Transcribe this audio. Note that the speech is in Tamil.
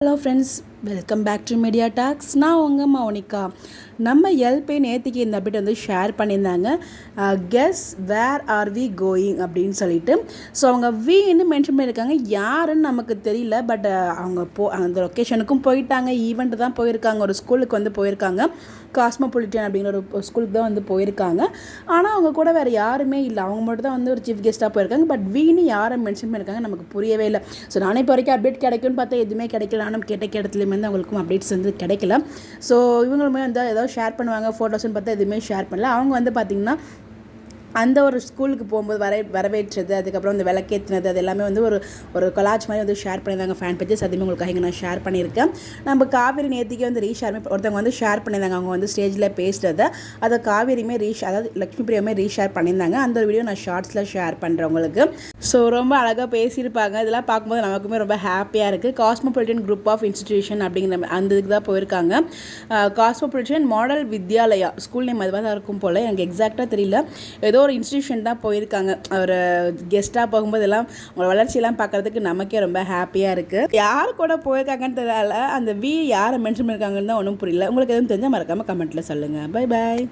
Hello friends, welcome back to Media Talks. நான் உங்கள் மௌனிகா. நம்ம எல்பே நேற்றுக்கு இந்த அப்டேட் வந்து ஷேர் பண்ணியிருந்தாங்க. Guess where are we going அப்படின்னு சொல்லிட்டு. ஸோ அவங்க வின்னு மென்ஷன் பண்ணியிருக்காங்க. யாருன்னு நமக்கு தெரியல. பட் அவங்க அந்த லொக்கேஷனுக்கும் போயிட்டாங்க. ஈவெண்ட் தான் போயிருக்காங்க. ஒரு ஸ்கூலுக்கு வந்து போயிருக்காங்க. காஸ்மோபாலிட்டன் அப்படிங்கிற ஒரு ஸ்கூலுக்கு தான் வந்து போயிருக்காங்க. ஆனால் அவங்க கூட வேறு யாருமே இல்லை. அவங்க மட்டும் தான் வந்து ஒரு சீஃப் கெஸ்ட்டாக போயிருக்காங்க. பட் வீன்னு யாரை மென்ஷன் பண்ணியிருக்காங்க நமக்கு புரியவே இல்லை. ஸோ நானே இப்போ வரைக்கும் அப்டேட் கிடைக்கும்னு பார்த்தா எதுவுமே கிடைக்கல. நானும் கேட்ட இடத்துலையுமே வந்து அவங்களுக்கும் அப்டேட்ஸ் வந்து கிடைக்கல. ஸோ இவங்களுமே வந்து ஏதாவது ஷேர் பண்ணுவாங்க ஃபோட்டோஸ்ன்னு பார்த்தா எதுவுமே ஷேர் பண்ணல. அவங்க வந்து பார்த்திங்கன்னா அந்த ஒரு ஸ்கூலுக்கு போகும்போது வரவேற்றது, அதுக்கப்புறம் அந்த விளக்கேற்றினது, அது எல்லாமே வந்து ஒரு கொலாஜ் மாதிரி வந்து ஷேர் பண்ணியிருந்தாங்க. ஃபேன் பேஜஸ் அதுவுமே உங்களுக்காக இங்கே நான் ஷேர் பண்ணியிருக்கேன். நம்ம காவேரி நேத்திக்கே வந்து ஒருத்தவங்க வந்து ஷேர் பண்ணியிருந்தாங்க. அவங்க வந்து ஸ்டேஜில் பேசுகிறத அதை காவேரியுமே அதாவது லக்ஷ்மி பிரியாமே ரீஷேர் பண்ணியிருந்தாங்க. அந்த வீடியோ நான் ஷார்ட்ஸில் ஷேர் பண்ணுறேன் உங்களுக்கு. ஸோ ரொம்ப அழகாக பேசியிருப்பாங்க. இதெல்லாம் பார்க்கும்போது நமக்குமே ரொம்ப ஹாப்பியாக இருக்குது. காஸ்மோபாலிட்டன் குரூப் ஆஃப் இன்ஸ்டிடியூஷன் அப்படிங்கிற அந்த இதுக்கு தான் போயிருக்காங்க. Cosmopolitan model Vidyalaya school name அதுவாக தான் இருக்கும் போல், எனக்கு எக்ஸாக்டாக தெரியல. ஏதோ ஒரு இன்ஸ்டிடியூஷன் தான் போயிருக்காங்க. ஒரு கெஸ்ட்டாக போகும்போது எல்லாம் அவங்களோட வளர்ச்சியெல்லாம் பார்க்குறதுக்கு நமக்கே ரொம்ப ஹாப்பியாக இருக்குது. யார் கூட போயிருக்காங்கன்னு தெரியல. அந்த யாரை மென்ஷன் பண்ணியிருக்காங்கன்னு தான் ஒன்றும் புரியல. உங்களுக்கு எதுவும் தெரிஞ்சால் மறக்காமல் கமெண்ட்டில் சொல்லுங்கள். Bye bye.